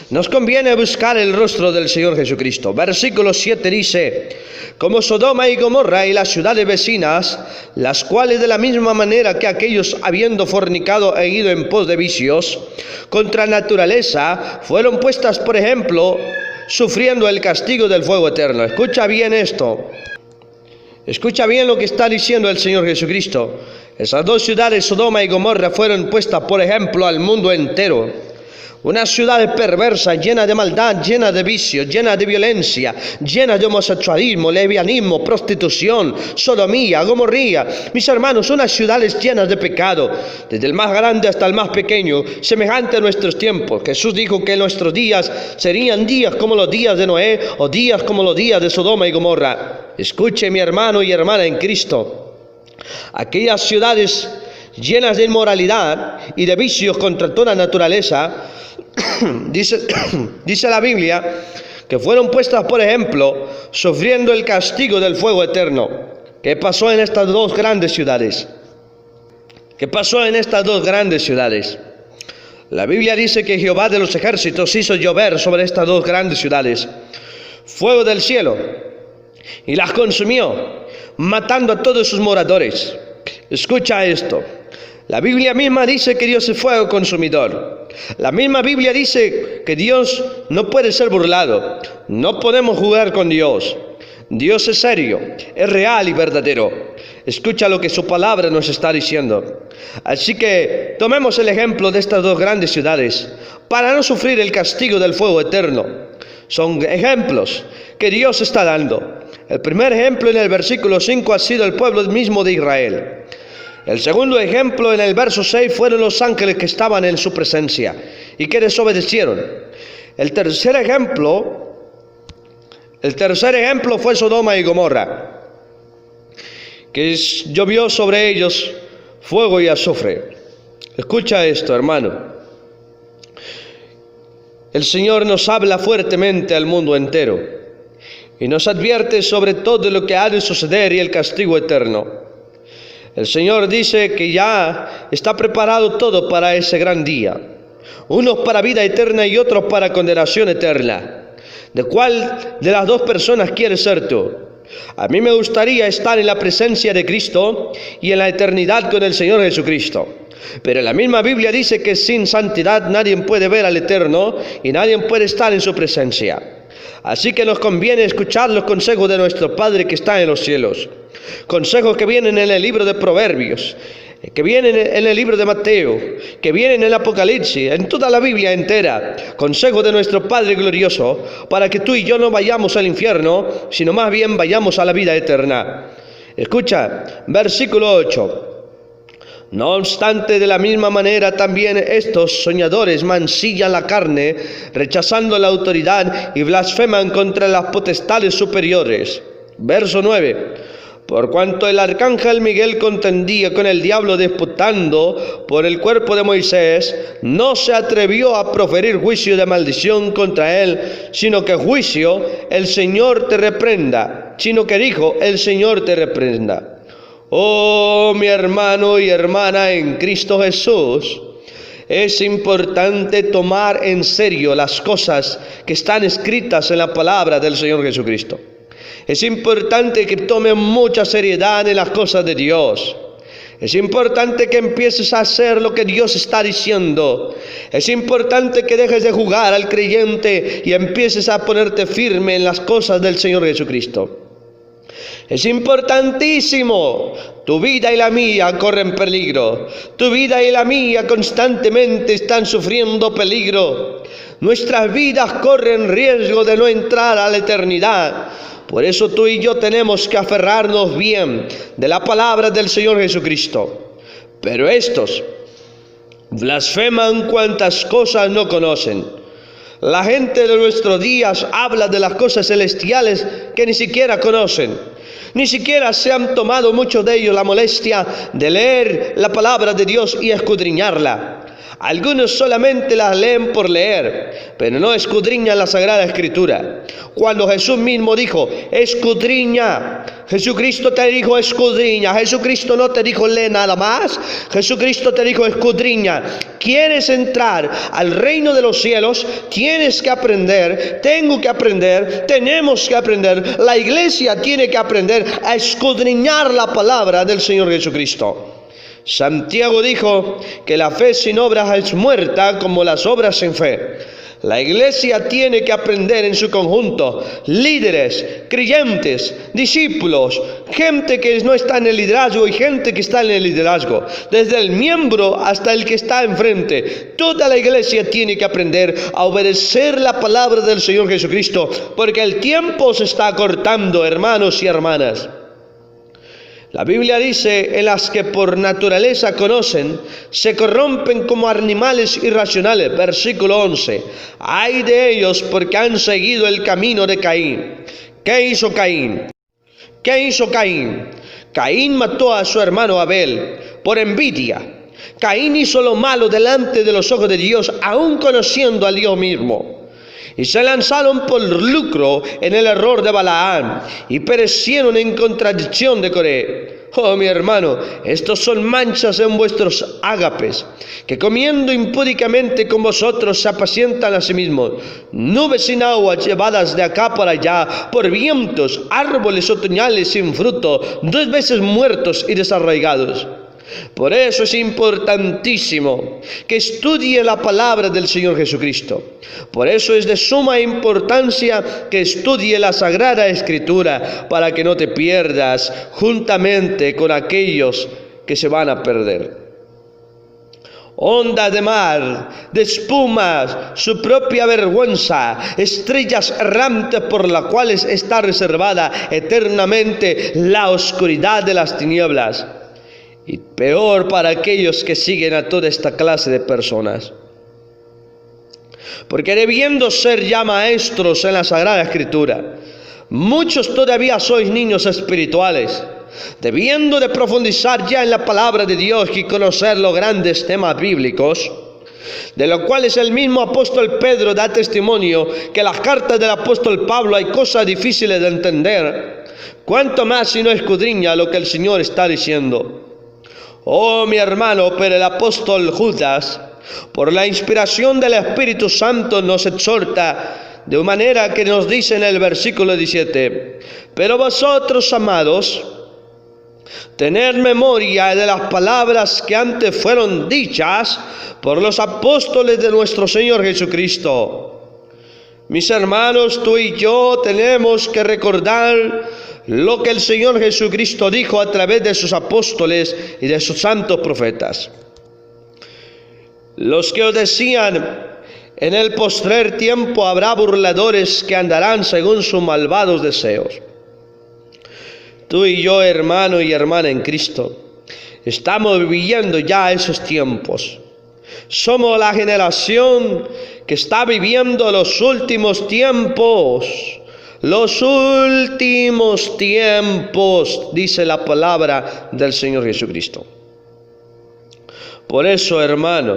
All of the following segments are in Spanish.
Nos conviene buscar el rostro del Señor Jesucristo. Versículo 7 dice: como Sodoma y Gomorra y las ciudades vecinas, las cuales de la misma manera que aquellos, habiendo fornicado e ido en pos de vicios contra naturaleza, fueron puestas por ejemplo, sufriendo el castigo del fuego eterno. Escucha bien esto. Escucha bien lo que está diciendo el Señor Jesucristo. Esas dos ciudades, Sodoma y Gomorra, fueron puestas por ejemplo al mundo entero. Una ciudad perversa, llena de maldad, llena de vicios, llena de violencia, llena de homosexualismo, lesbianismo, prostitución, sodomía, gomorría. Mis hermanos, unas ciudades llenas de pecado, desde el más grande hasta el más pequeño, semejante a nuestros tiempos. Jesús dijo que nuestros días serían días como los días de Noé o días como los días de Sodoma y Gomorra. Escuche, mi hermano y hermana en Cristo, aquellas ciudades llenas de inmoralidad y de vicios contra toda naturaleza, dice la Biblia que fueron puestas por ejemplo, sufriendo el castigo del fuego eterno. ¿Qué pasó en estas dos grandes ciudades? ¿Qué pasó en estas dos grandes ciudades? La Biblia dice que Jehová de los ejércitos hizo llover sobre estas dos grandes ciudades fuego del cielo y las consumió, matando a todos sus moradores. Escucha esto. La Biblia misma dice que Dios es fuego consumidor. La misma Biblia dice que Dios no puede ser burlado. No podemos jugar con Dios. Dios es serio, es real y verdadero. Escucha lo que su palabra nos está diciendo. Así que tomemos el ejemplo de estas dos grandes ciudades para no sufrir el castigo del fuego eterno. Son ejemplos que Dios está dando. El primer ejemplo en el versículo 5 ha sido el pueblo mismo de Israel. El segundo ejemplo en el verso 6 fueron los ángeles que estaban en su presencia y que desobedecieron. El tercer ejemplo fue Sodoma y Gomorra, que llovió sobre ellos fuego y azufre. Escucha esto, hermano. El Señor nos habla fuertemente al mundo entero y nos advierte sobre todo lo que ha de suceder y el castigo eterno. El Señor dice que ya está preparado todo para ese gran día. Unos para vida eterna y otros para condenación eterna. ¿De cuál de las dos personas quieres ser tú? A mí me gustaría estar en la presencia de Cristo y en la eternidad con el Señor Jesucristo. Pero la misma Biblia dice que sin santidad nadie puede ver al Eterno y nadie puede estar en su presencia. Así que nos conviene escuchar los consejos de nuestro Padre que está en los cielos. Consejos que vienen en el libro de Proverbios, que vienen en el libro de Mateo, que vienen en el Apocalipsis, en toda la Biblia entera. Consejos de nuestro Padre glorioso, para que tú y yo no vayamos al infierno, sino más bien vayamos a la vida eterna. Escucha, versículo 8. No obstante, de la misma manera también estos soñadores mancillan la carne, rechazando la autoridad y blasfeman contra las potestades superiores. Verso 9. Por cuanto el arcángel Miguel contendía con el diablo disputando por el cuerpo de Moisés, no se atrevió a proferir juicio de maldición contra él, sino que juicio el Señor te reprenda, sino que dijo el Señor te reprenda. Oh, mi hermano y hermana en Cristo Jesús, es importante tomar en serio las cosas que están escritas en la palabra del Señor Jesucristo. Es importante que tomen mucha seriedad en las cosas de Dios. Es importante que empieces a hacer lo que Dios está diciendo. Es importante que dejes de jugar al creyente y empieces a ponerte firme en las cosas del Señor Jesucristo. Es importantísimo. Tu vida y la mía corren peligro. Tu vida y la mía constantemente están sufriendo peligro. Nuestras vidas corren riesgo de no entrar a la eternidad. Por eso tú y yo tenemos que aferrarnos bien de la palabra del Señor Jesucristo. Pero estos blasfeman cuantas cosas no conocen. La gente de nuestros días habla de las cosas celestiales que ni siquiera conocen. Ni siquiera se han tomado muchos de ellos la molestia de leer la palabra de Dios y escudriñarla. Algunos solamente las leen por leer, pero no escudriñan la Sagrada Escritura. Cuando Jesús mismo dijo, escudriña, Jesucristo te dijo escudriña. Jesucristo no te dijo lee nada más. Jesucristo te dijo escudriña. ¿Quieres entrar al reino de los cielos? Tienes que aprender, tengo que aprender, tenemos que aprender. La iglesia tiene que aprender a escudriñar la palabra del Señor Jesucristo. Santiago dijo que la fe sin obras es muerta como las obras sin fe. La iglesia tiene que aprender en su conjunto, líderes, creyentes, discípulos, gente que no está en el liderazgo y gente que está en el liderazgo, desde el miembro hasta el que está enfrente. Toda la iglesia tiene que aprender a obedecer la palabra del Señor Jesucristo, porque el tiempo se está acortando, hermanos y hermanas. La Biblia dice, en las que por naturaleza conocen, se corrompen como animales irracionales. Versículo 11. Ay de ellos porque han seguido el camino de Caín. ¿Qué hizo Caín? ¿Qué hizo Caín? Caín mató a su hermano Abel por envidia. Caín hizo lo malo delante de los ojos de Dios, aun conociendo a Dios mismo. Y se lanzaron por lucro en el error de Balaam y perecieron en contradicción de Coré. Oh, mi hermano, estos son manchas en vuestros ágapes, que comiendo impúdicamente con vosotros se apacientan a sí mismos. Nubes sin agua llevadas de acá para allá por vientos, árboles otoñales sin fruto, 2 veces muertos y desarraigados. Por eso es importantísimo que estudie la palabra del Señor Jesucristo. Por eso es de suma importancia que estudie la Sagrada Escritura, para que no te pierdas juntamente con aquellos que se van a perder. Ondas de mar, de espumas, su propia vergüenza, estrellas errantes por las cuales está reservada eternamente la oscuridad de las tinieblas. Y peor para aquellos que siguen a toda esta clase de personas. Porque debiendo ser ya maestros en la Sagrada Escritura, muchos todavía sois niños espirituales, debiendo de profundizar ya en la palabra de Dios y conocer los grandes temas bíblicos, de los cuales el mismo apóstol Pedro da testimonio, que las cartas del apóstol Pablo hay cosas difíciles de entender, cuanto más si no escudriña lo que el Señor está diciendo. Oh, mi hermano, pero el apóstol Judas, por la inspiración del Espíritu Santo, nos exhorta de manera que nos dice en el versículo 17: pero vosotros, amados, tened memoria de las palabras que antes fueron dichas por los apóstoles de nuestro Señor Jesucristo. Mis hermanos, tú y yo tenemos que recordar lo que el Señor Jesucristo dijo a través de sus apóstoles y de sus santos profetas. Los que os decían, en el postrer tiempo habrá burladores que andarán según sus malvados deseos. Tú y yo, hermano y hermana en Cristo, estamos viviendo ya esos tiempos. Somos la generación que está viviendo los últimos tiempos. Los últimos tiempos, dice la palabra del Señor Jesucristo. Por eso, hermano,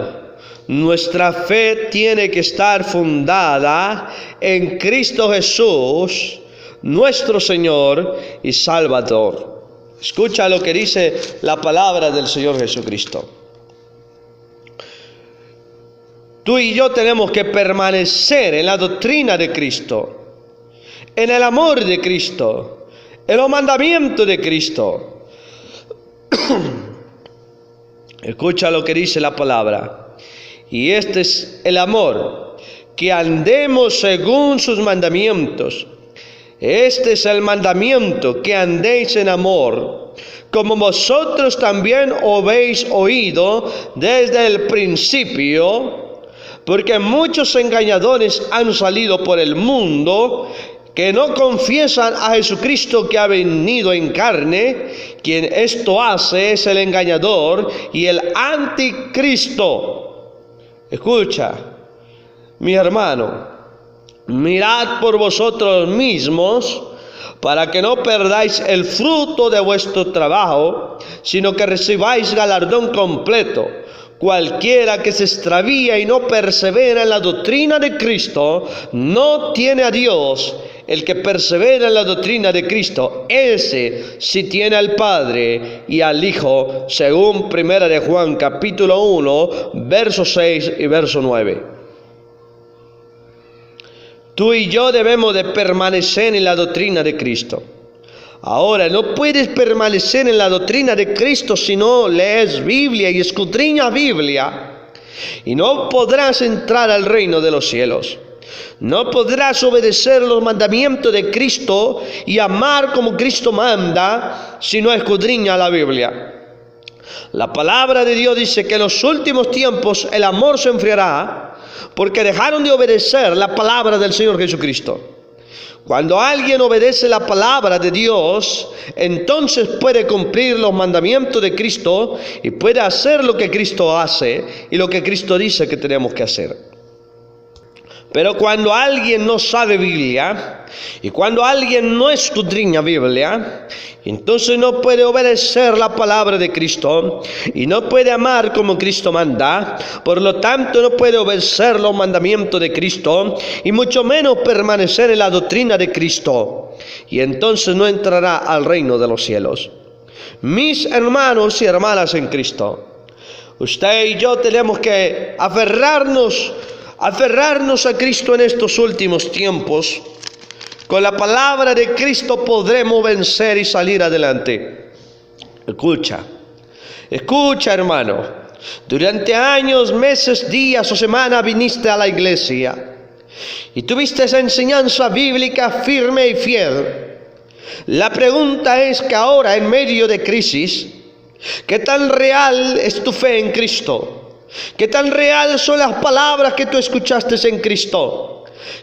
nuestra fe tiene que estar fundada en Cristo Jesús, nuestro Señor y Salvador. Escucha lo que dice la palabra del Señor Jesucristo. Tú y yo tenemos que permanecer en la doctrina de Cristo, en el amor de Cristo, en los mandamientos de Cristo. Escucha lo que dice la palabra. Y este es el amor, que andemos según sus mandamientos. Este es el mandamiento, que andéis en amor, como vosotros también habéis oído desde el principio, porque muchos engañadores han salido por el mundo, que no confiesan a Jesucristo que ha venido en carne. Quien esto hace es el engañador y el anticristo. Escucha, mi hermano, mirad por vosotros mismos, para que no perdáis el fruto de vuestro trabajo, sino que recibáis galardón completo, Cualquiera que se extravía y no persevera en la doctrina de Cristo, no tiene a Dios. El que persevera en la doctrina de Cristo, ese sí tiene al Padre y al Hijo, según 1 de Juan capítulo 1, verso 6 y verso 9. Tú y yo debemos de permanecer en la doctrina de Cristo. Ahora, no puedes permanecer en la doctrina de Cristo si no lees Biblia y escudriñas Biblia, y no podrás entrar al reino de los cielos. No podrás obedecer los mandamientos de Cristo y amar como Cristo manda si no escudriñas la Biblia. La palabra de Dios dice que en los últimos tiempos el amor se enfriará porque dejaron de obedecer la palabra del Señor Jesucristo. Cuando alguien obedece la palabra de Dios, entonces puede cumplir los mandamientos de Cristo y puede hacer lo que Cristo hace y lo que Cristo dice que tenemos que hacer. Pero cuando alguien no sabe Biblia y cuando alguien no escudriña Biblia, entonces no puede obedecer la palabra de Cristo y no puede amar como Cristo manda. Por lo tanto, no puede obedecer los mandamientos de Cristo y mucho menos permanecer en la doctrina de Cristo. Y entonces no entrará al reino de los cielos. Mis hermanos y hermanas en Cristo, usted y yo tenemos que aferrarnos a Cristo en estos últimos tiempos. Con la palabra de Cristo podremos vencer y salir adelante. Escucha, hermano. Durante años, meses, días o semanas viniste a la iglesia y tuviste esa enseñanza bíblica firme y fiel. La pregunta es que ahora, en medio de crisis, ¿qué tan real es tu fe en Cristo? ¿Qué tan real son las palabras que tú escuchaste en Cristo?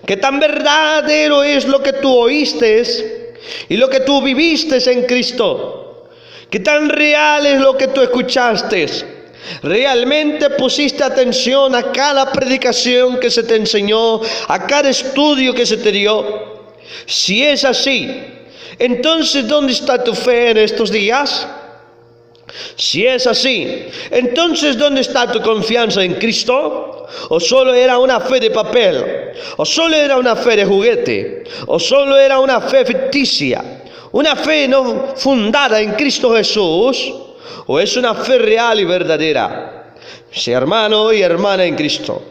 ¿Qué tan verdadero es lo que tú oíste y lo que tú viviste en Cristo? ¿Qué tan real es lo que tú escuchaste? ¿Realmente pusiste atención a cada predicación que se te enseñó, a cada estudio que se te dio? Si es así, entonces ¿dónde está tu fe en estos días? Si es así, entonces ¿dónde está tu confianza en Cristo? ¿O solo era una fe de papel? ¿O solo era una fe de juguete? ¿O solo era una fe ficticia? ¿Una fe no fundada en Cristo Jesús? ¿O es una fe real y verdadera? Si hermano y hermana en Cristo,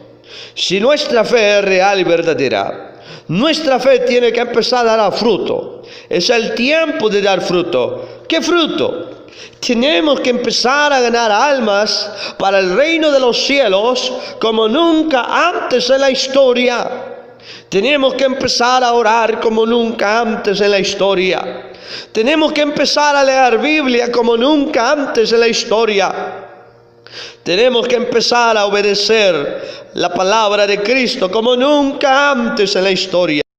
si nuestra fe es real y verdadera, nuestra fe tiene que empezar a dar fruto. Es el tiempo de dar fruto. ¿Qué fruto? Tenemos que empezar a ganar almas para el reino de los cielos como nunca antes en la historia. Tenemos que empezar a orar como nunca antes en la historia. Tenemos que empezar a leer Biblia como nunca antes en la historia. Tenemos que empezar a obedecer la palabra de Cristo como nunca antes en la historia.